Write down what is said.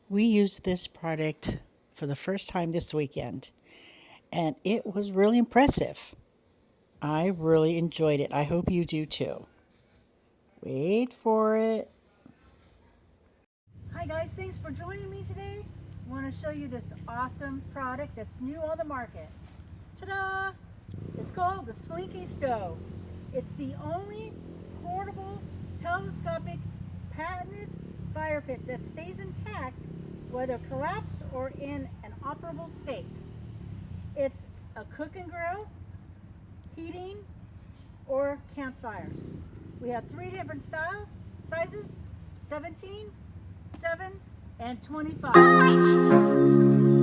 We used this product for the first time this weekend, and it was really impressive. I really enjoyed it. I hope you do too. Wait for it. Hi guys, thanks for joining me today. I want to show you this awesome product that's new on the market. Ta-da! It's called the Slinky Stove. It's the only portable telescopic patented fire pit that stays intact whether collapsed or in an operable state. It's a cook and grill, heating, or campfires. We have three different sizes, 17, 7, and 25.